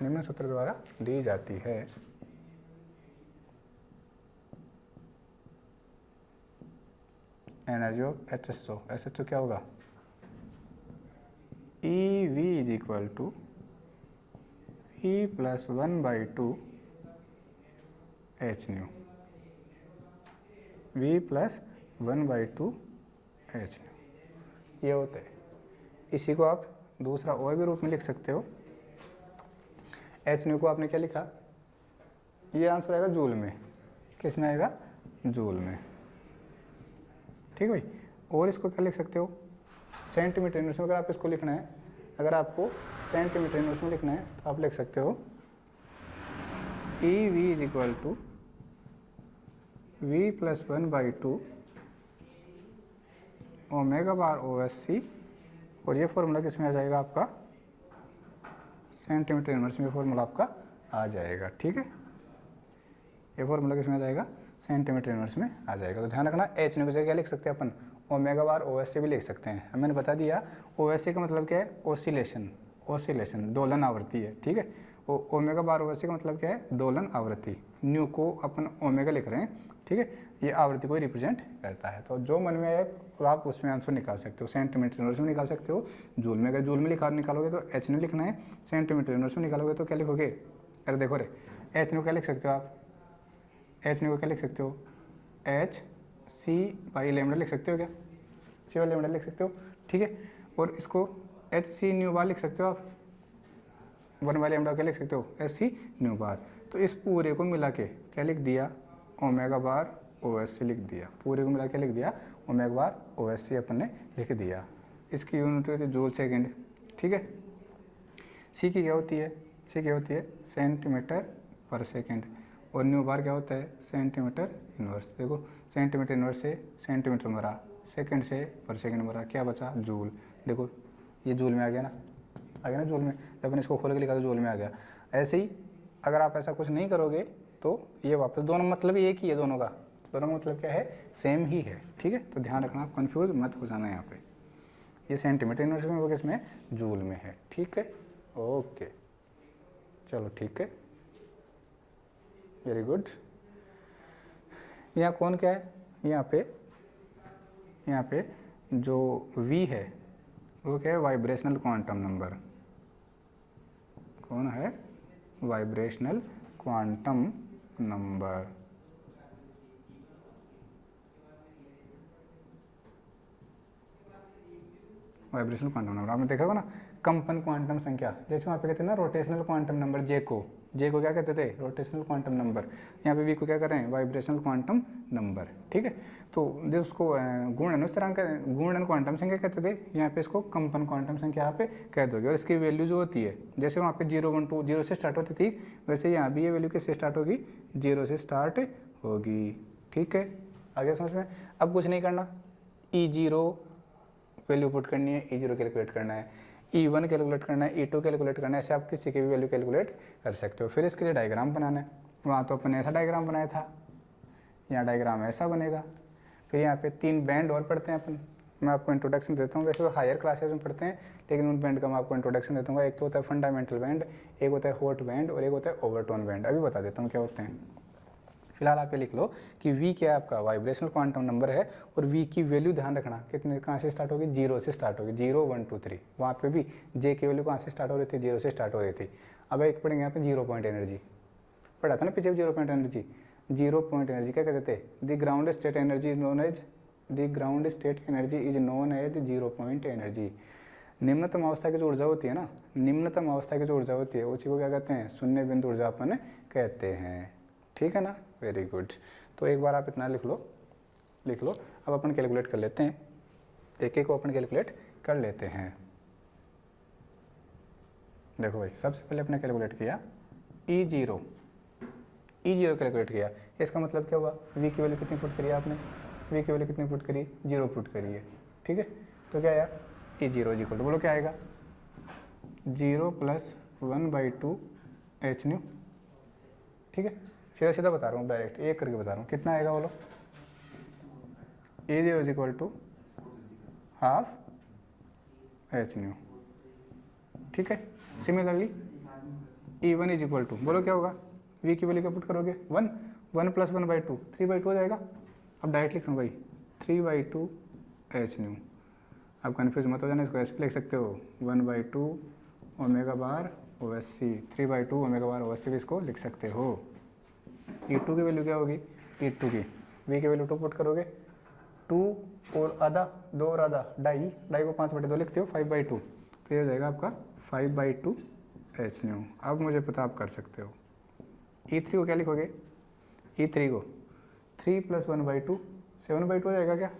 निम्न सूत्र द्वारा दी जाती है। एनर्जी ऑफ HSO, SHO क्या होगा, EV is equal to E plus 1/2 H nu, V plus 1/2 H nu, ये होता है। इसी को आप दूसरा और भी रूप में लिख सकते हो। H न्यू को आपने क्या लिखा, ये आंसर आएगा जूल में, किस में आएगा, जूल में, ठीक है भाई। और इसको क्या लिख सकते हो, सेंटीमीटर यूनिट्स में। अगर आप इसको लिखना है, अगर आपको सेंटीमीटर यूनिट्स में लिखना है तो आप लिख सकते हो EV is equal to V plus 1/2 omega bar OSC, और ये फॉर्मूला किस में आ जाएगा आपका, सेंटीमीटर इनवर्स में फॉर्मूला आपका आ जाएगा, ठीक है। ये फॉर्मूला किस में आ जाएगा, सेंटीमीटर इनवर्स में आ जाएगा। तो ध्यान रखना, H न्यू की जगह क्या लिख सकते हैं अपन, ओमेगा बार OSC भी लिख सकते हैं। मैंने बता दिया OSC का मतलब क्या है, ओसिलेशन, ओसिलेशन दोलन आवृत्ति है, ठीक है। ओमेगा बार OSC का मतलब क्या है, दोलन आवृत्ति। न्यू को अपन ओमेगा लिख रहे हैं, ठीक है, ये आवृत्ति को रिप्रेजेंट करता है। तो जो मन में आए आप उसमें आंसर निकाल सकते हो, सेंटीमीटर इनवर्स में निकाल सकते हो, जूल में। अगर जूल में निकालोगे तो H न्यू लिखना है, सेंटीमीटर इनवर्स में निकालोगे तो क्या लिखोगे, अरे देखो रे, H न्यू क्या लिख सकते हो आप, H न्यू को क्या लिख सकते हो, HC लैम्डा लिख सकते हो, क्या C लैम्डा लिख सकते हो, ठीक है। और इसको HC न्यू बार लिख सकते हो आप, 1 लैम्डा क्या लिख सकते हो, SC न्यू बार। तो इस पूरे को मिला के क्या लिख दिया, ओमेगा बार OSC लिख दिया, पूरे को मिला के लिख दिया ओमेगा बार OSC अपन ने लिख दिया। इसकी यूनिट होती है जूल सेकेंड, ठीक है। C की क्या होती है, C क्या होती है, सेंटीमीटर पर सेकेंड, और न्यू बार क्या होता है, सेंटीमीटर इनवर्स। देखो सेंटीमीटर इनवर्स से सेंटीमीटर मरा, सेकंड से पर सेकंड मरा, क्या बचा, जूल। देखो ये जूल में आ गया ना, आ गया ना जूल में, जब मैंने इसको खोल के लिखा तो जूल में आ गया। ऐसे ही अगर आप ऐसा कुछ नहीं करोगे तो ये वापस, दोनों मतलब एक ही है, दोनों का, दोनों का मतलब क्या है, सेम ही है, ठीक है। तो ध्यान रखना, आप कंफ्यूज मत हो जाना यहाँ पे, ये सेंटीमीटर इनवर्स में, वो किसमें, जूल में है, ठीक है। ओके चलो ठीक है, वेरी गुड। यहाँ कौन क्या है, यहाँ पे जो V है वो क्या है, वाइब्रेशनल क्वांटम नंबर। कौन है, vibrational quantum number. Vibrational quantum number आपने देखा होगा ना, कंपन क्वांटम संख्या, जैसे वहाँ पे कहते हैं ना रोटेशनल क्वांटम नंबर, जे को क्या कहते थे, रोटेशनल क्वांटम नंबर। यहाँ पे वी को क्या कर रहे हैं, वाइब्रेशनल क्वांटम नंबर, ठीक है। तो जो उसको गुणन स्थिरांक, गुणन क्वांटम संख्या कहते थे, यहाँ पे इसको कंपन क्वांटम संख्या यहाँ पे कह दोगे। और इसकी वैल्यू जो होती है, जैसे वहाँ पे 0, 1, 2 0 से स्टार्ट होती थी, वैसे यहाँ भी ये वैल्यू किससे स्टार्ट होगी, 0 से स्टार्ट होगी, ठीक है। आगे समझ में। अब कुछ नहीं करना, E0 वैल्यू पुट करनी है, E0 कैलकुलेट करना है, E1 कैलकुलेट करना है, E2 कैलकुलेट करना है, ऐसे आप किसी की भी वैल्यू कैलकुलेट कर सकते हो। फिर इसके लिए डायग्राम बनाना है, वहाँ तो अपन ने ऐसा डायग्राम बनाया था, यहाँ डायग्राम ऐसा बनेगा। फिर यहाँ पे 3 बैंड और पढ़ते हैं अपन, मैं आपको इंट्रोडक्शन देता हूँ, वैसे वो हायर क्लासेज में पढ़ते हैं, लेकिन उन बैंड का मैं आपको इंट्रोडक्शन देता हूँ। एक तो होता है फंडामेंटल बैंड, एक होता है हॉट बैंड, और एक होता है ओवरटोन बैंड। अभी बता देता हूँ क्या होते हैं। फिलहाल आप ये लिख लो कि V क्या है आपका, वाइब्रेशनल क्वांटम नंबर है, और V की वैल्यू ध्यान रखना कितने, कहाँ से स्टार्ट होगी, 0 से स्टार्ट होगी, 0, 1, 2, 3। वहाँ पे भी J की वैल्यू कहाँ से स्टार्ट हो रही थी, 0 से स्टार्ट हो रही थी। अब एक पढ़ेंगे यहाँ पे 0 पॉइंट एनर्जी, पढ़ा था ना पीछे 0 पॉइंट एनर्जी। 0 पॉइंट एनर्जी क्या कहते थे, the ground state energy is known as, the ground state energy is known as 0 point energy. निम्नतम अवस्था की जो ऊर्जा होती है ना, निम्नतम अवस्था की जो ऊर्जा होती है उसी को क्या कहते हैं, शून्य बिंदु ऊर्जा अपन कहते हैं, ठीक है ना, वेरी गुड। तो एक बार आप इतना लिख लो। अब अपन कैलकुलेट कर लेते हैं, एक को अपन कैलकुलेट कर लेते हैं। देखो भाई, सबसे पहले अपने कैलकुलेट किया E0 कैलकुलेट किया। इसका मतलब क्या हुआ, V की वैल्यू कितनी पुट करी आपने, V की वैल्यू कितनी पुट करी, 0 पुट करी है, ठीक है। तो क्या आया, E0 इज इक्वल टू, बोलो क्या आएगा, 0 प्लस 1/2 H न्यू, ठीक है। सीधा सीधा बता रहा हूँ, डायरेक्ट एक करके बता रहा हूँ, कितना आएगा बोलो, E0 is equal to ½ H nu, ठीक है। Similarly E1 is equal to, बोलो क्या होगा, V की वैल्यू क्या पुट करोगे 1, 1 + 1/2 3/2 हो जाएगा। अब डायरेक्ट लिख रहा हूँ भाई 3/2 h न्यू। अब कन्फ्यूज मत हो जाना, इसको ऐसे लिख सकते हो 1/2 omega bar OSC, 3/2 omega bar OSC भी इसको लिख सकते हो। E2 की वैल्यू क्या होगी, E2 की V की वैल्यू 2 पुट करोगे, 2 और आधा, 2 और आधा, ढाई, ढाई को 5/2 लिखते हो 5/2, तो ये हो जाएगा आपका 5/2 h न्यू। अब मुझे पता आप कर सकते हो। E3 को क्या लिखोगे, E3 को 3 + 1/2 7/2 हो जाएगा क्या,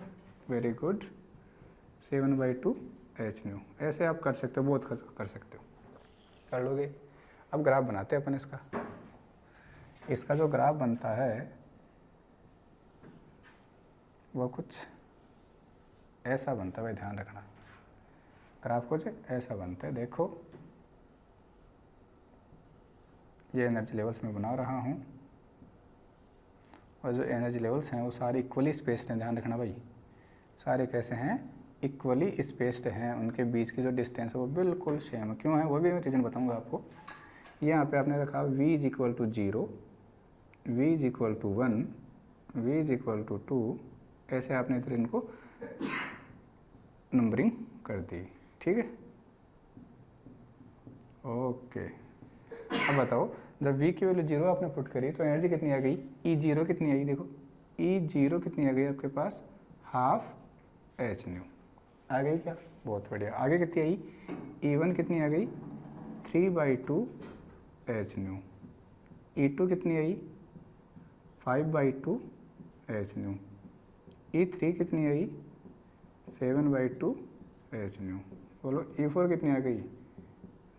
वेरी गुड, 7/2 h न्यू। ऐसे आप कर सकते हो, बहुत कर सकते हो, कर लोगे। अब ग्राफ बनाते हैं अपन इसका। इसका जो ग्राफ बनता है वो कुछ ऐसा बनता है भाई, ध्यान रखना, ग्राफ कुछ ऐसा बनता है। देखो ये एनर्जी लेवल्स मैं बना रहा हूँ, और जो एनर्जी लेवल्स हैं वो सारे इक्वली स्पेस्ड हैं, ध्यान रखना भाई, सारे कैसे हैं, इक्वली स्पेस्ड हैं, उनके बीच की जो डिस्टेंस है वो बिल्कुल सेम है। क्यों है वो भी मैं रीज़न बताऊंगा आपको। यहाँ पे आपने रखा V = 0, V = 1, V = 2, ऐसे आपने इधर इनको नंबरिंग कर दी, ठीक है, ओके। अब बताओ जब V की वैल्यू 0 आपने पुट करी तो एनर्जी कितनी आ गई, E0 कितनी आई, देखो E0 कितनी आ गई आपके पास, ½ h न्यू आ गई क्या, बहुत बढ़िया। आगे कितनी आई, E1 कितनी आ गई, 3/2 h न्यू। E2 कितनी आई, 5/2 h न्यू। E3 कितनी आई, 7/2 h न्यू। बोलो E4 कितनी आ गई,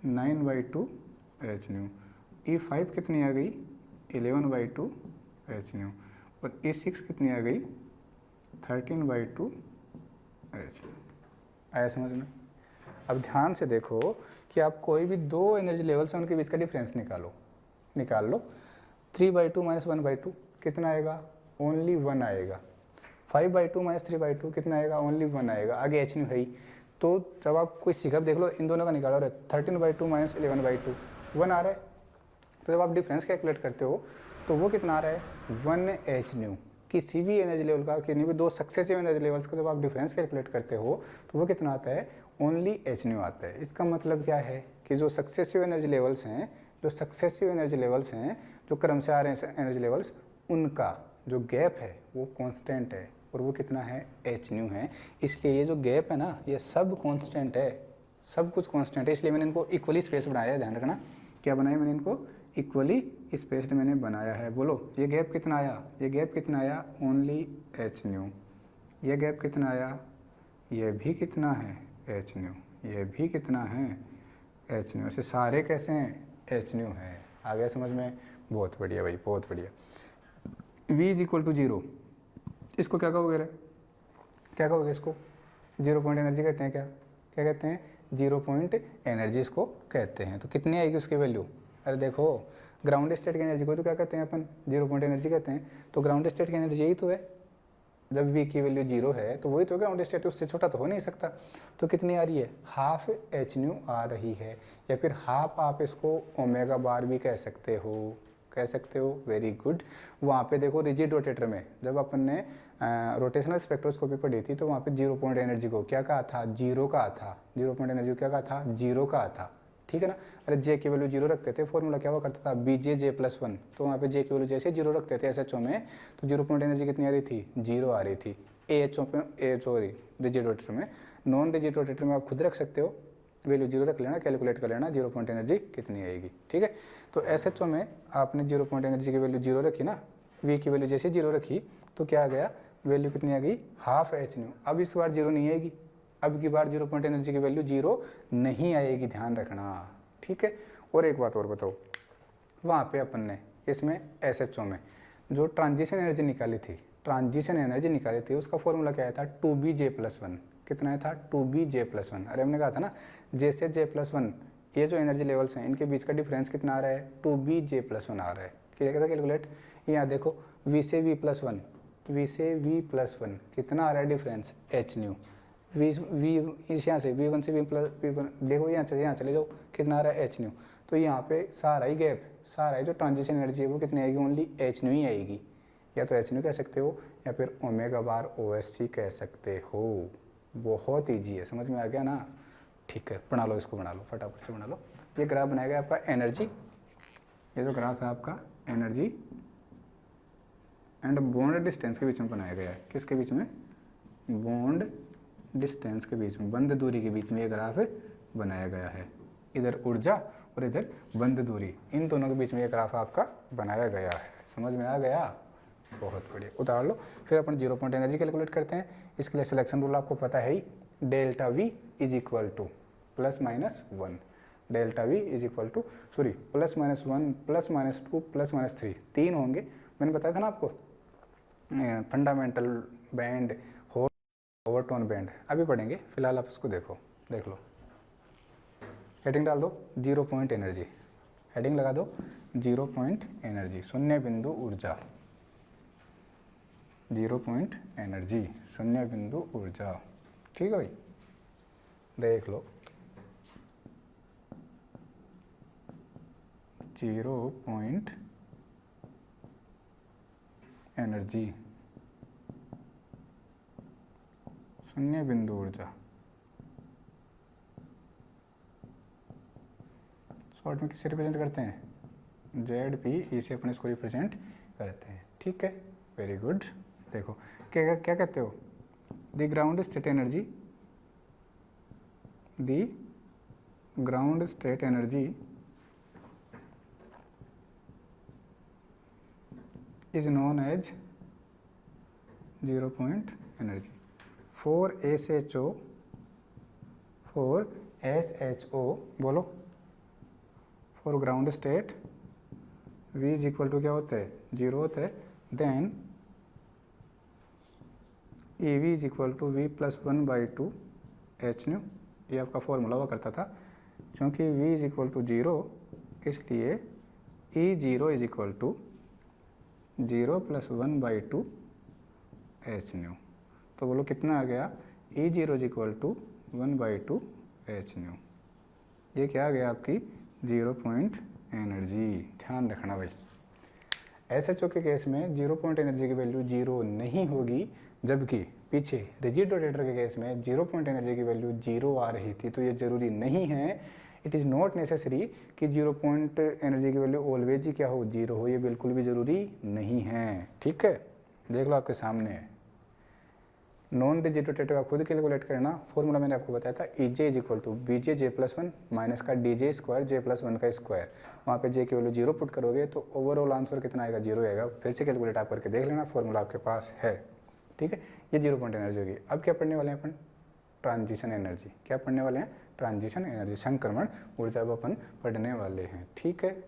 9/2 h न्यू। E5 कितनी आ गई, 11/2 h न्यू। और E6 कितनी आ गई, 13/2 h न्यू। आया समझ में। अब ध्यान से देखो कि आप कोई भी दो एनर्जी लेवल्स हैं उनके बीच का डिफरेंस निकाल लो। 3/2 - 1/2 कितना आएगा, ओनली 1 आएगा। 5/2 - 3/2 कितना आएगा, ओनली 1 आएगा। आगे h न्यू है ही, तो जब आप कोई सिगप देख लो इन दोनों का निकालो, 13/2 - 11/2 1 आ रहा है। तो जब आप डिफरेंस कैलकुलेट करते हो तो वो कितना आ रहा है, 1 h न्यू। किसी भी एनर्जी लेवल का, किसी भी दो सक्सेसिव एनर्जी लेवल्स का जब आप डिफरेंस कैलकुलेट करते हो तो वो कितना आता है, ओनली h न्यू आता है। इसका मतलब क्या है कि जो सक्सेसिव एनर्जी लेवल्स हैं, जो क्रम से आ रहे हैं एनर्जी लेवल्स, उनका जो गैप है वो कांस्टेंट है, और वो कितना है, h न्यू है। इसलिए ये जो गैप है ना, ये सब कांस्टेंट है, सब कुछ कांस्टेंट है, इसलिए मैंने इनको इक्वली स्पेस बनाया है। ध्यान रखना क्या बनाया मैंने, इनको इक्वली स्पेस्ड मैंने बनाया है। बोलो ये गैप कितना आया, ये गैप कितना आया, ओनली h न्यू। ये गैप कितना आया, ये भी कितना है, h न्यू। ये भी कितना है, h न्यू। ऐसे सारे कैसे हैं, h न्यू है। आ गया समझ में, बहुत बढ़िया भाई, बहुत बढ़िया। V = 0, इसको क्या कहोगे रे, क्या कहोगे इसको, 0 पॉइंट एनर्जी कहते हैं, क्या कहते हैं, 0 पॉइंट एनर्जी इसको कहते हैं। तो कितनी आएगी उसकी वैल्यू, अरे देखो ग्राउंड स्टेट की एनर्जी को तो क्या कहते हैं अपन, 0 पॉइंट एनर्जी कहते हैं। तो ग्राउंड स्टेट की एनर्जी यही तो है, जब V की वैल्यू 0 है तो वही तो ग्राउंड स्टेट, उससे छोटा तो हो नहीं सकता। तो कितनी आ रही है, ½ h न्यू आ रही है, या फिर हाफ आप इसको ओमेगा बार भी कह सकते हो, वेरी गुड। वहाँ पे देखो रिजिड रोटेटर में जब अपन ने रोटेशनल स्पेक्ट्रोस्कोपी पढ़ी थी तो वहाँ पे 0 पॉइंट एनर्जी को क्या कहा था, 0 कहा था। 0 पॉइंट एनर्जी को क्या कहा था, 0 कहा था, ठीक है ना। अरे जे की वैल्यू 0 रखते थे, फॉर्मूला क्या हुआ करता था, BJ+1। तो वहाँ पे जे की वैल्यू जैसे 0 रखते थे SHO में, तो 0 पॉइंट एनर्जी कितनी आ रही थी, 0 आ रही थी। AHO रिजिड रोटेटर में, नॉन रिजिड रोटेटर में आप खुद रख सकते हो, वैल्यू 0 रख लेना, कैलकुलेट कर लेना 0 पॉइंट एनर्जी कितनी आएगी, ठीक है। तो SHO में आपने 0 पॉइंट एनर्जी की वैल्यू 0 रखी ना, V की वैल्यू जैसे 0 रखी तो क्या आ गया, वैल्यू कितनी आ गई, ½ h न्यू। अब इस बार 0 नहीं आएगी, अब की बार 0 पॉइंट एनर्जी की वैल्यू 0 नहीं आएगी, ध्यान रखना, ठीक है। और एक बात और बताओ, वहाँ पे अपन ने इसमें SHO में जो ट्रांजिशन एनर्जी निकाली थी, उसका फॉर्मूला क्या आया था, 2BJ+1। कितना आया था, 2BJ+1। अरे हमने कहा था ना, जैसे J+1 ये जो एनर्जी लेवल्स हैं इनके बीच का डिफरेंस कितना आ रहा है, 2BJ+1 आ रहा है। क्या कहता है कैलकुलेट, यहाँ देखो V से V+1 कितना आ रहा है डिफरेंस, h न्यू। V इस यहाँ से V1 से V1 देखो यहाँ चले जाओ, कितना आ रहा है, h न्यू। तो यहाँ पे सारा ही गैप, सारा ही जो ट्रांजिशन एनर्जी है वो कितनी आएगी, ओनली एच न्यू ही आएगी। या तो एच न्यू कह सकते हो या फिर ओमेगा बार ओ एस सी कह सकते हो। बहुत ईजी है, समझ में आ गया ना। ठीक है, बना लो इसको, बना लो फटाफट से बना लो। ये ग्राफ बनाया गया आपका एनर्जी, ये जो ग्राफ है आपका एनर्जी एंड बॉन्ड डिस्टेंस के बीच में बनाया गया है। किसके बीच में, बॉन्ड डिस्टेंस के बीच में, बंद दूरी के बीच में ये ग्राफ बनाया गया है। इधर ऊर्जा और इधर बंद दूरी, इन दोनों के बीच में ये ग्राफ आपका बनाया गया है। समझ में आ गया, बहुत बढ़िया। उतार लो, फिर अपन 0 पॉइंट एनर्जी कैलकुलेट करते हैं। इसके लिए सिलेक्शन रूल आपको पता है ही, delta V is equal to +-1, delta V is equal to +-1 +-2 +-3, 3 होंगे। मैंने बताया था ना आपको, फंडामेंटल बैंड, ओवरटोन बैंड अभी पढ़ेंगे, फिलहाल आप इसको देखो, देख लो। हेडिंग डाल दो 0 पॉइंट एनर्जी, हेडिंग लगा दो 0 पॉइंट एनर्जी, शून्य बिंदु ऊर्जा। 0 पॉइंट एनर्जी, शून्य बिंदु ऊर्जा। ठीक है भाई, देख लो 0 पॉइंट एनर्जी, शून्य बिंदु ऊर्जा। शॉर्ट में किसे रिप्रेजेंट करते हैं, ZP, से अपन इसको रिप्रेजेंट करते हैं। ठीक है, वेरी गुड। देखो क्या क्या कहते हो, the ground state energy, the ground state energy is known as 0 point energy. For SHO बोलो, for ground state V is equal to क्या होता है, 0 होता है। Then EV is equal to V+1/2 H nu, ये आपका फॉर्मूला हुआ करता था। क्योंकि V इज इक्वल टू 0, इसलिए E0 is equal to 0 + 1/2 H nu. तो बोलो कितना आ गया, E0 is equal to 1/2 H nu. ये क्या आ गया आपकी 0 पॉइंट एनर्जी। ध्यान रखना भाई, SHO के केस में 0 पॉइंट एनर्जी की वैल्यू 0 नहीं होगी, जबकि पीछे रिजिड रोटेटर के केस में 0 पॉइंट एनर्जी की वैल्यू 0 आ रही थी। तो ये जरूरी नहीं है, इट इज़ नॉट नेसेसरी कि 0 पॉइंट एनर्जी की वैल्यू ऑलवेज ही क्या हो, 0 हो। ये बिल्कुल भी ज़रूरी नहीं है। ठीक है, देख लो आपके सामने है। नॉन रिजिड रोटेटर का खुद कैलकुलेट करना, फॉर्मूला मैंने आपको बताया था, EJ is equal to BJ+1 minus का DJ स्क्वायर J+1 का स्क्वायर। वहाँ पे J की वैल्यू 0 पुट करोगे तो ओवरऑल आंसर कितना आएगा, 0 आएगा। फिर से कैलकुलेट आप करके देख लेना, फॉर्मूला आपके पास है। ठीक है, ये 0 पॉइंट एनर्जी होगी। अब क्या पढ़ने वाले हैं अपन, ट्रांजिशन एनर्जी। क्या पढ़ने वाले हैं, ट्रांजिशन एनर्जी, संक्रमण ऊर्जा को अपन पढ़ने वाले हैं। ठीक है,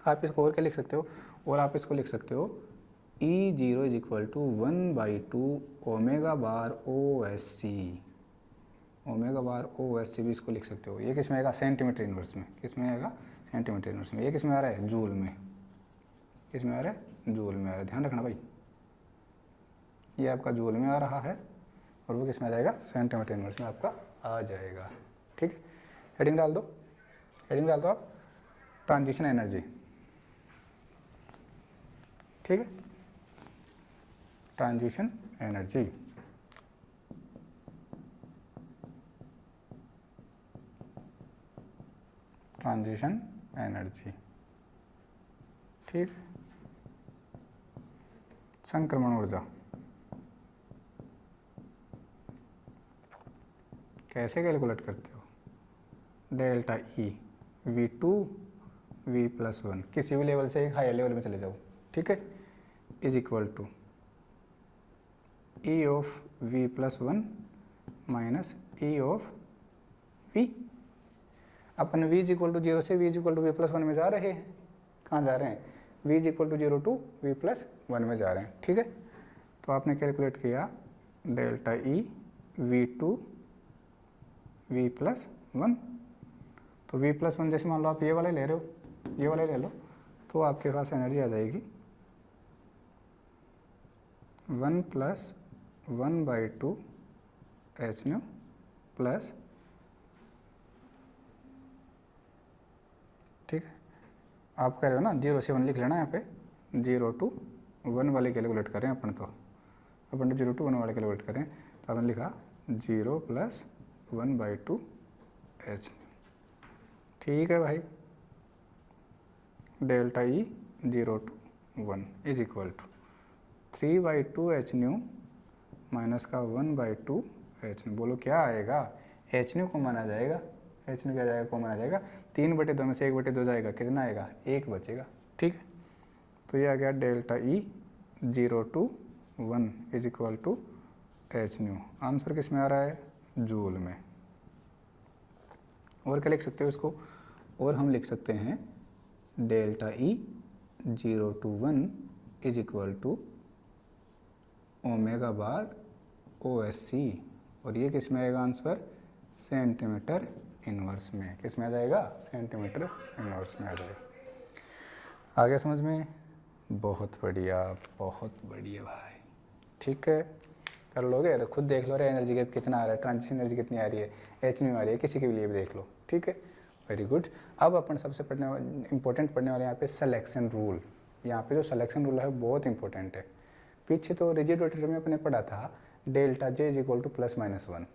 आप इसको और क्या लिख सकते हो, और आप इसको लिख सकते हो E0 is equal to 1/2 omega bar OSC, omega bar OSC भी इसको लिख सकते हो। ये किस में आएगा, सेंटीमीटर इनवर्स में। किस में आएगा, सेंटीमीटर इनवर्स में। ये किस में आ रहा है, जूल में। किस में आ रहा है, जूल में आ रहा है। ध्यान रखना भाई, ये आपका जूल में आ रहा है और वो किस में आ जाएगा, सेंटीमीटर इनवर्स में आपका आ जाएगा। ठीक है, हेडिंग डाल दो, हेडिंग डाल दो आप, ट्रांजिशन एनर्जी। ठीक है, ट्रांजिशन एनर्जी, ट्रांजिशन एनर्जी। ठीक, संक्रमण ऊर्जा कैसे कैलकुलेट करते हो, डेल्टा E V2 V+1, किसी भी लेवल से एक हायर लेवल में चले जाओ। ठीक है, is equal to E of V+1 minus E of V। अपन V इज इक्वल टू 0 से V is equal to V+1 में जा रहे हैं। कहाँ जा रहे हैं, V is equal to 0 to V+1 में जा रहे हैं। ठीक है, तो आपने कैलकुलेट किया डेल्टा E V2 V+1। तो V+1 जैसे मान लो आप ये वाले ले रहे हो, ये वाले ले लो, तो आपके पास एनर्जी आ जाएगी 1 + 1/2 H न्यू प्लस ठीक है, आप कह रहे हो ना 0 से 1 लिख लेना, यहाँ पे 0 to 1 वाले कैलकुलेट करें अपन, तो अपन 0 to 1 वाले कैलकुलेट करें, तो आपने लिखा 0 + 1/2 h। ठीक है भाई, delta E 0 to 1 is equal to 3/2 h nu minus का 1/2 h न्यू। बोलो क्या आएगा, h न्यू को माना जाएगा, h न्यू क्या जाएगा, को माना जाएगा, 3/2 में से 1/2 जाएगा, कितना आएगा, 1 बचेगा। ठीक है, तो ये आ गया delta E 0 to 1 is equal to h nu. Answer किस में आ रहा है, जूल में। और क्या लिख सकते हो इसको, और हम लिख सकते हैं delta E 0 to 1 is equal to omega bar OSC, और ये किस में आएगा आंसर, सेंटीमीटर इनवर्स में। किस में आ जाएगा, सेंटीमीटर इनवर्स में आ जाएगा। आ गया समझ में, बहुत बढ़िया, बहुत बढ़िया भाई। ठीक है, कर लोगे तो खुद देख लो रे, एनर्जी गैप कितना आ रहा है, ट्रांजिशन एनर्जी कितनी आ रही है, h न्यू आ रही है, किसी के लिए भी देख लो। ठीक है, वेरी गुड। अब अपन सबसे इंपॉर्टेंट पढ़ने वाले यहाँ पे सिलेक्शन रूल। यहाँ पे जो सिलेक्शन रूल है बहुत इंपॉर्टेंट है। पीछे तो रिजिड रोटेटर में अपने पढ़ा था delta J is equal to +-1।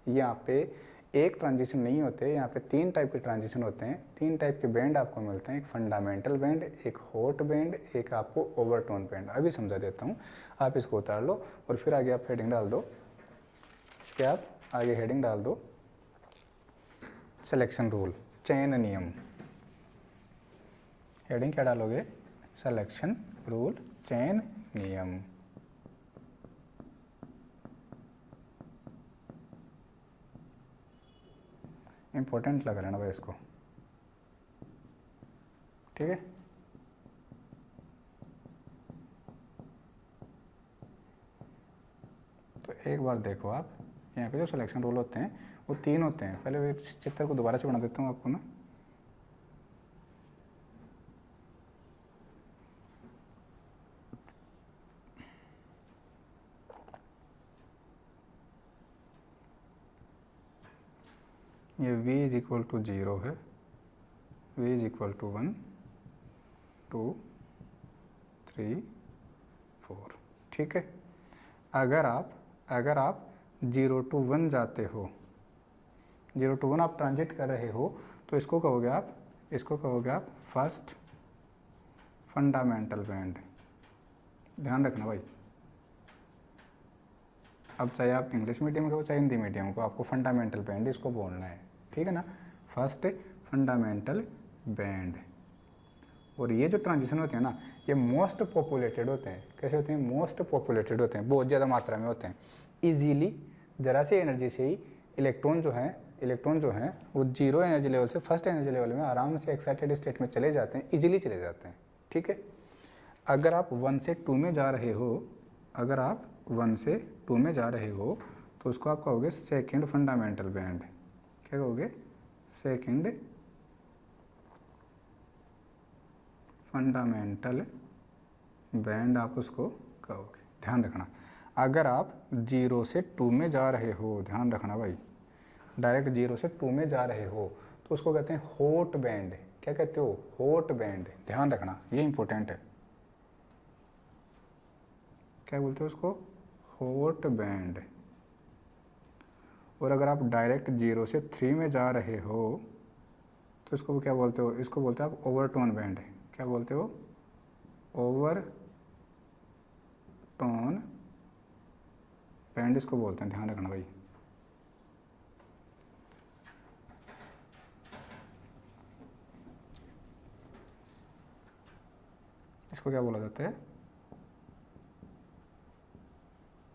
यहाँ पे एक ट्रांजिशन नहीं होते, यहाँ पे 3 टाइप के ट्रांजिशन होते हैं, 3 टाइप के बैंड आपको मिलते हैं, एक फंडामेंटल बैंड, एक हॉट बैंड, एक आपको ओवरटोन बैंड। अभी समझा देता हूँ, आप इसको उतार लो और फिर आगे आप हेडिंग डाल दो, इसके आप आगे हेडिंग डाल दो सिलेक्शन रूल, चयन नियम। हेडिंग क्या डालोगे, सिलेक्शन रूल, चयन नियम। इंपॉर्टेंट लग रहा है ना भाई इसको, ठीक है। तो एक बार देखो आप, यहाँ पे जो सिलेक्शन रूल होते हैं वो 3 होते हैं। पहले इस चित्र को दोबारा से बना देता हूँ आपको ना। ये v इज इक्वल टू 0 है, v इज इक्वल टू 1 2 3 4। ठीक है, अगर आप 0 to 1 जाते हो, 0 to 1 आप ट्रांजिट कर रहे हो, तो इसको कहोगे आप फर्स्ट फंडामेंटल बैंड। ध्यान रखना भाई, अब चाहे आप इंग्लिश मीडियम के हो चाहे हिंदी मीडियम को, आपको फंडामेंटल बैंड इसको बोलना है। ठीक है ना, फर्स्ट फंडामेंटल बैंड। और ये जो ट्रांजिशन होते हैं ना, ये मोस्ट पॉपुलेटेड होते हैं। कैसे होते हैं, मोस्ट पॉपुलेटेड होते हैं, बहुत ज़्यादा मात्रा में होते हैं। इजीली ज़रा सी एनर्जी से ही इलेक्ट्रॉन जो है वो 0 एनर्जी लेवल से फर्स्ट एनर्जी लेवल में आराम से एक्साइटेड स्टेट में चले जाते हैं, इजीली चले जाते हैं। ठीक है, अगर आप 1 से 2 में जा रहे हो, तो उसको आप कहोगे सेकंड फंडामेंटल बैंड। क्या कहोगे, सेकंड फंडामेंटल बैंड आप उसको कहोगे। ध्यान रखना, अगर आप 0 से 2 में जा रहे हो, ध्यान रखना भाई, डायरेक्ट 0 से 2 में जा रहे हो तो उसको कहते हैं हॉट बैंड। क्या कहते हो, हॉट बैंड। ध्यान रखना, ये इंपॉर्टेंट है। क्या बोलते हो उसको, हॉट बैंड। और अगर आप डायरेक्ट 0 से 3 में जा रहे हो तो इसको क्या बोलते हो, इसको बोलते हैं आप ओवरटोन बैंड। क्या बोलते हो, ओवरटोन बैंड इसको बोलते हैं। ध्यान रखना भाई। इसको क्या बोला जाता है,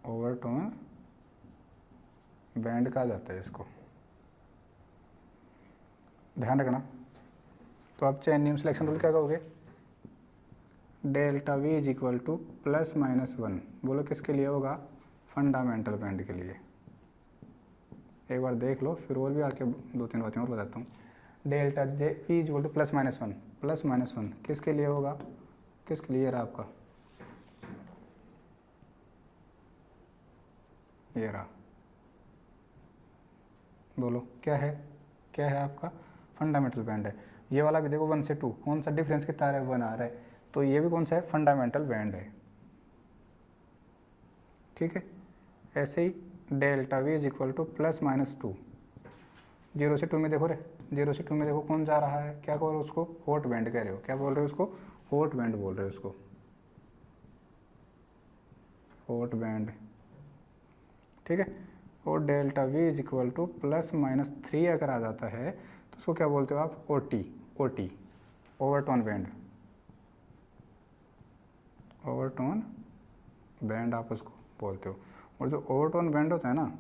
ओवरटोन बैंड कहा जाता है इसको। ध्यान रखना। तो आप चेन नियम सिलेक्शन रूल क्या कहोगे, delta V is equal to +-1। बोलो किसके लिए होगा, फंडामेंटल बैंड के लिए। एक बार देख लो, फिर और भी आके 2-3 बातें और बताता हूँ। Delta J V is equal to +-1 किसके लिए होगा, किसके लिए रहा आपका, ये रहा। बोलो क्या है आपका, फंडामेंटल बैंड है। ये वाला भी देखो 1 से 2, कौन सा डिफरेंस कितना आ रहा है, 1 आ रहा है, तो ये भी कौन सा है, फंडामेंटल बैंड है। ठीक है, ऐसे ही delta V is equal to plus minus 2, 0 से 2 में देखो रे, 0 से 2 में देखो कौन जा रहा है, क्या बोल रहे हो उसको, हॉट बैंड कह रहे हो, क्या बोल रहे हो उसको, हॉट बैंड बोल रहे हो उसको, हॉट बैंड। ठीक है, और delta V is equal to plus minus 3 अगर आ जाता है तो उसको क्या बोलते हो आप, OT, OT, overtone band, overtone band आप उसको बोलते हो। और जो ओवरटोन बैंड होता है ना,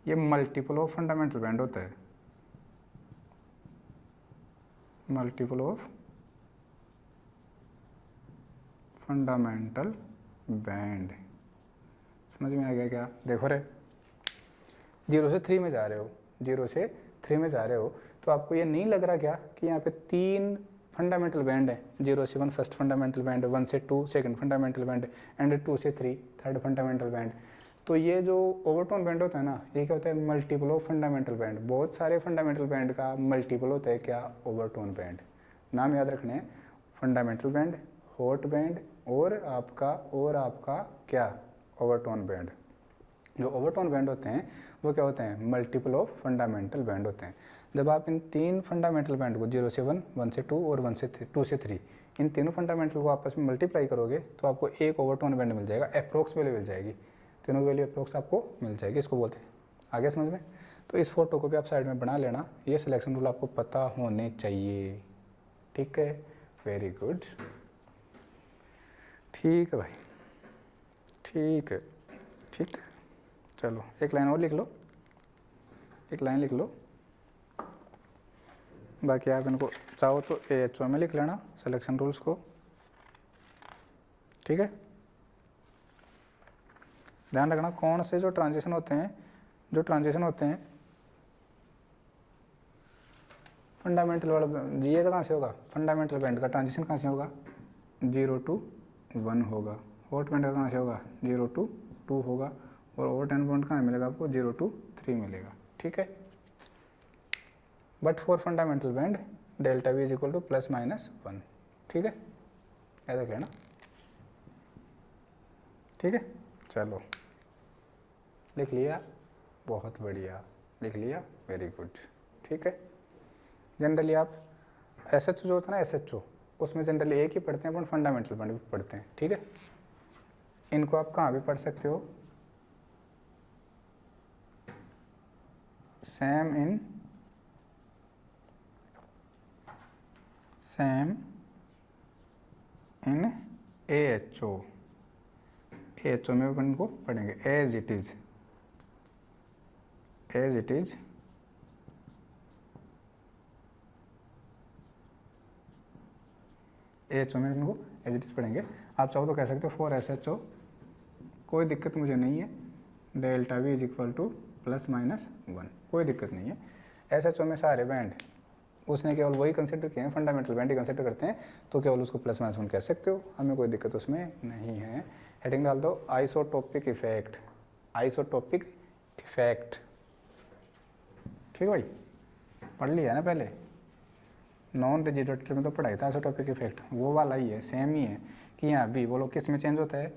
ये मल्टीपल ऑफ फंडामेंटल बैंड होता है, मल्टीपल ऑफ फंडामेंटल बैंड। समझ में आ गया क्या, देखो रे 0 से 3 में जा रहे हो, 0 से 3 में जा रहे हो, तो आपको ये नहीं लग रहा क्या कि यहाँ पे 3 फंडामेंटल बैंड है, 0 से 1 फर्स्ट फंडामेंटल बैंड, 1 से 2 सेकंड फंडामेंटल बैंड एंड 2 से 3 थर्ड फंडामेंटल बैंड। तो ये जो ओवरटोन बैंड होता है ना, ये क्या होता है, मल्टीपल ऑफ फंडामेंटल बैंड, बहुत सारे फंडामेंटल बैंड का मल्टीपल होता है क्या, ओवरटोन बैंड। नाम याद रखने हैं, फंडामेंटल बैंड, हॉट बैंड और आपका क्या, ओवरटोन बैंड। जो ओवरटोन बैंड होते हैं वो क्या होते हैं, मल्टीपल ऑफ फंडामेंटल बैंड होते हैं। जब आप इन 3 फंडामेंटल बैंड को 0 से 1, 1 से 2 और 2 से 3, इन तीनों फंडामेंटल को आपस में मल्टीप्लाई करोगे तो आपको एक ओवरटोन बैंड मिल जाएगा, अप्रोक्स वैल्यू मिल जाएगी, तीनों वैल्यू अप्रोक्स आपको मिल जाएगी, इसको बोलते हैं। आगे समझ में, तो इस फोटो को भी आप साइड में बना लेना, ये सिलेक्शन रूल आपको पता होने चाहिए। ठीक है, वेरी गुड, ठीक है भाई, ठीक है, ठीक है। चलो एक लाइन और लिख लो, एक लाइन लिख लो, बाकी आप इनको चाहो तो AHO में लिख लेना सिलेक्शन रूल्स को। ठीक है, ध्यान रखना कौन से जो ट्रांजिशन होते हैं फंडामेंटल वाला, ये तो कहाँ से होगा, फंडामेंटल बैंड का ट्रांजिशन कहाँ से होगा, 0 to 1 होगा, हॉट बैंड का कहाँ से होगा, 0 to 2 होगा, और ओवरटोन बैंड कहाँ मिलेगा आपको, 0 to 3 मिलेगा। ठीक है, but for fundamental band delta V is equal to plus minus 1। ठीक है, ऐसा कहना। ठीक है, चलो लिख लिया, बहुत बढ़िया, लिख लिया, वेरी गुड। ठीक है, जनरली आप SHO जो होता है ना, SHO, उसमें जनरली एक ही पढ़ते हैं, अपन फंडामेंटल बैंड भी पढ़ते हैं। ठीक है, इनको आप कहाँ भी पढ़ सकते हो, सेम इन AHO में अपन को पढ़ेंगे एज इट इज AHO में अपन को एज इट इज पढ़ेंगे। आप चाहो तो कह सकते हो फॉर SHO, कोई दिक्कत मुझे नहीं है, delta V is equal to plus minus 1, कोई दिक्कत नहीं है। SHO में सारे बैंड उसने केवल वही कंसिडर किए हैं, फंडामेंटल बैंड ही कंसिडर करते हैं, तो केवल उसको प्लस माइनस 1 कह सकते हो, हमें कोई दिक्कत उसमें नहीं है। हेडिंग डाल दो आइसोटोपिक इफेक्ट, आइसोटोपिक इफेक्ट। ठीक है भाई, पढ़ लिया ना पहले, नॉन रिजिड में तो पढ़ाई था आइसोटोपिक इफेक्ट, वो वाला ही है, सेम ही है कि यहाँ भी बोलो किस में चेंज होता है,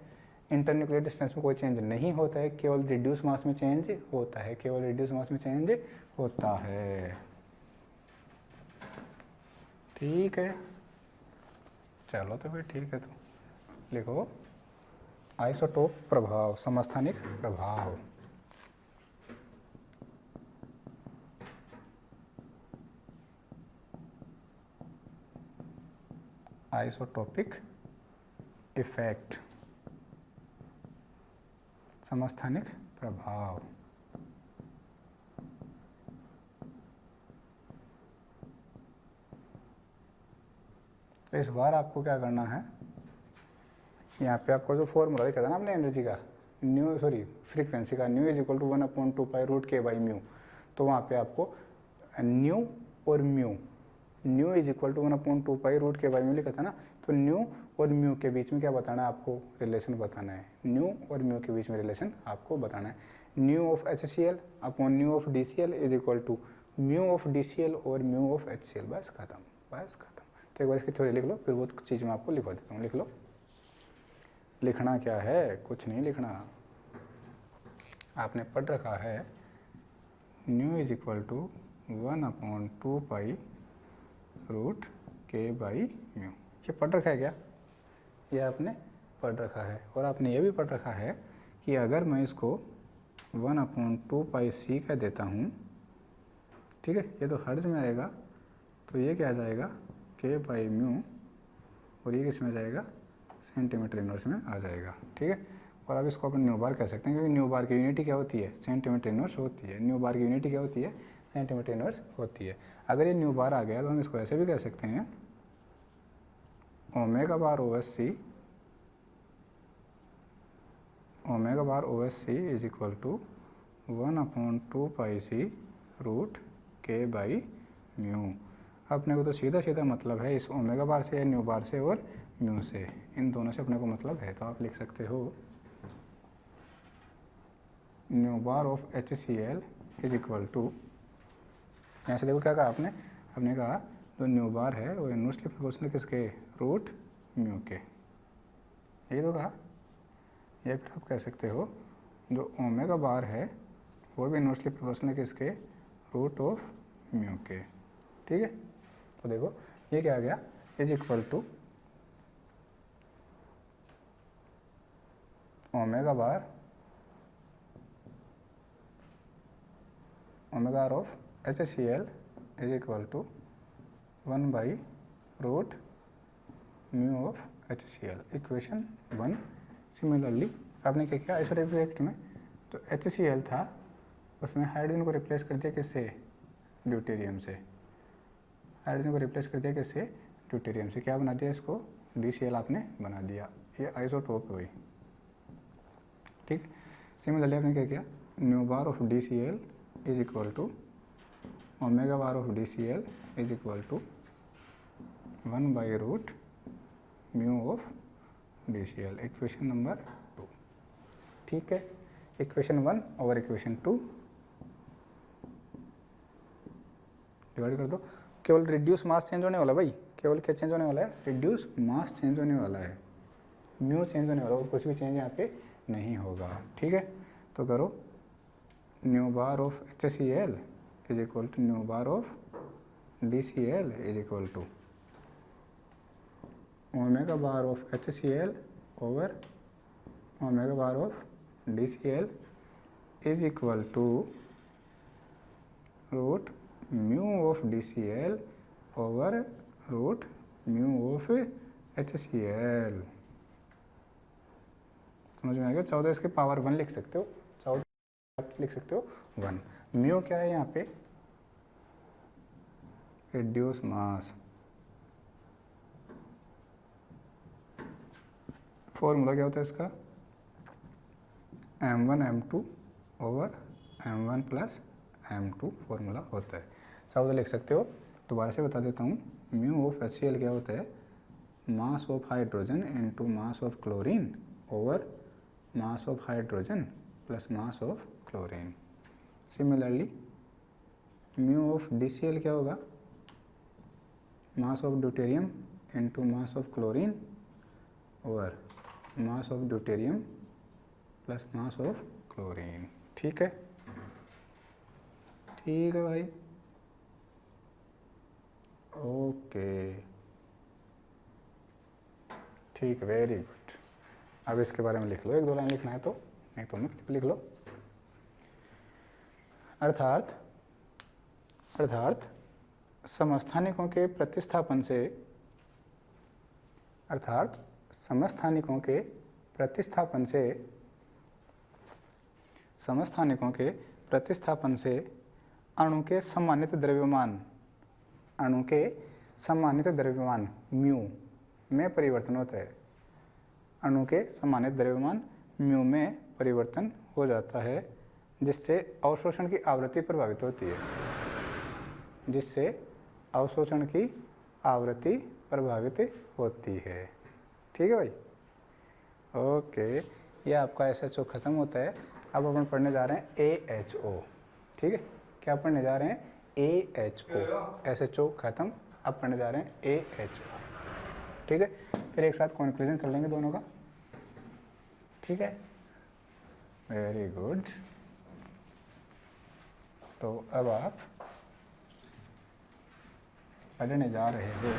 इंटरन्यूक्लियर डिस्टेंस में कोई चेंज नहीं होता है, केवल रिड्यूस मास में चेंज होता है, केवल रिड्यूस मास में चेंज होता है। ठीक है, चलो तो फिर ठीक है, तो लिखो आइसोटोप प्रभाव, समस्थानिक प्रभाव। आइसोटोपिक इफेक्ट, समस्थानिक प्रभाव। तो इस बार आपको क्या करना है, यहाँ पे आपको जो फॉर्मूला लिखा था ना आपने एनर्जी का, फ्रीक्वेंसी का, new is equal to 1/2π√k/μ, तो वहाँ पे आपको न्यू और mu, nu is equal to 1/2π√k/μ लिखा था ना, तो न्यू और म्यू के बीच में क्या बताना है आपको, रिलेशन बताना है, न्यू और म्यू के बीच में रिलेशन आपको बताना है। Nu of HCl upon nu of DCl is equal to mu of DCl और म्यू ऑफ HCl, बस खत्म, बस खत्म। तो एक बार इसकी थ्योरी लिख लो, फिर वो चीज़ मैं आपको लिखवा देता हूँ। लिख लो। लिखना क्या है, कुछ नहीं लिखना, आपने पढ़ रखा है nu is equal to 1/2 pi root के बाई म्यू। ये पढ़ रखा है क्या? ये आपने पढ़ रखा है। और आपने ये भी पढ़ रखा है कि अगर मैं इसको 1/2 पाई सी कह देता हूँ, ठीक है, ये तो हर्ज में आएगा, तो ये क्या आ जाएगा के बाई म्यू, और ये किस में जाएगा सेंटीमीटर इनवर्स में आ जाएगा। ठीक है, और अब इसको अपन न्यू बार कह सकते हैं, क्योंकि न्यू बार की यूनिटी क्या होती है, सेंटीमीटर इनवर्स होती है। न्यू बार की यूनिटी क्या होती है, सेंटीमीटर इनवर्स होती है। अगर ये न्यू बार आ गया तो हम इसको ऐसे भी कह सकते हैं omega bar over C, omega bar over C is equal to 1/2 pi C root के बाई म्यू। अपने को तो सीधा सीधा मतलब है इस ओमेगा बार से या न्यू बार से और म्यू से, इन दोनों से अपने को मतलब है। तो आप लिख सकते हो nu bar of HCl is equal to, यहाँ से देखो क्या कहा आपने, आपने कहा जो न्यू बार है वो इनवर्सली प्रोपोर्शनल किसके, रूट म्यू के, ये तो कहा। या फिर आप कह सकते हो जो ओमेगा बार है वो भी इनवर्सली प्रोपोर्शनल किसके, रूट ऑफ म्यू के। ठीक है, तो देखो ये क्या आ गया, is equal to omega bar, omega R of HCl is equal to 1/रूट mu of HCl, equation 1। Similarly आपने क्या किया आइसोटोपिक रिएक्ट में, तो HCl था उसमें हाइड्रोजन को रिप्लेस कर दिया किससे, ड्यूटेरियम से। हाइड्रोजन को रिप्लेस कर दिया किससे, ड्यूटेरियम से। क्या बना दिया इसको, DCl आपने बना दिया, ये आइसोटोप हुई। ठीक है, सिमिलरली आपने क्या किया, nu bar of DCl is equal to omega bar of DCl is equal to 1/रूट mu of DCl, equation number 2। ठीक है, इक्वेशन 1 ओवर इक्वेशन 2 डिवाइड कर दो। केवल रिड्यूस मास चेंज होने वाला भाई, केवल क्या चेंज होने वाला है, रिड्यूस मास चेंज होने वाला है, म्यू चेंज होने वाला है, और कुछ भी चेंज यहाँ पे नहीं होगा। ठीक है, तो करो nu bar of HCl is equal to nu bar of DCl is equal to omega bar of HCl over omega bar of DCl is equal to root mu of DCl over root mu of HCl। समझ में आ गया। 14 इसके power 1 लिख सकते हो, 14 लिख सकते हो 1। म्यू क्या है यहाँ पे, रिड्यूस मास। फॉर्मूला क्या होता है इसका, m1 m2 over m1 plus m2 formula होता है। 14 लिख सकते हो। दोबारा से बता देता हूँ, म्यू ऑफ HCl क्या होता है, mass of hydrogen into mass of chlorine over mass of hydrogen plus mass of chlorine. Similarly mu of DCl क्या होगा, mass of deuterium into mass of chlorine over mass of deuterium plus mass of chlorine. ठीक है, ठीक है भाई, okay, ठीक है, very good. अब इसके बारे में लिख लो, 1-2 लाइन लिखना है तो, नहीं तो मत लिख लो। अर्थात समस्थानिकों के प्रतिस्थापन से, अर्थात समस्थानिकों के प्रतिस्थापन से, समस्थानिकों के प्रतिस्थापन से अणु के सम्मानित द्रव्यमान, अणु के सम्मानित द्रव्यमान म्यू में परिवर्तन होता है। अणु के सम्मानित द्रव्यमान म्यू में परिवर्तन हो जाता है, जिससे अवशोषण की आवृत्ति प्रभावित होती है, जिससे अवशोषण की आवृत्ति प्रभावित होती है। ठीक है भाई, ओके, ये आपका SHO खत्म होता है। अब अपन पढ़ने जा रहे हैं AHO। ठीक है, क्या पढ़ने जा रहे हैं, AHO। SHO खत्म अब पढ़ने जा रहे हैं AHO। ठीक है, फिर एक साथ कॉन्क्लूजन कर लेंगे दोनों का। ठीक है, वेरी गुड। तो अब आप पढ़ने जा रहे हो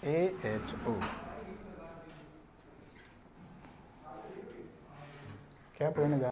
AHO। क्या पढ़ने जा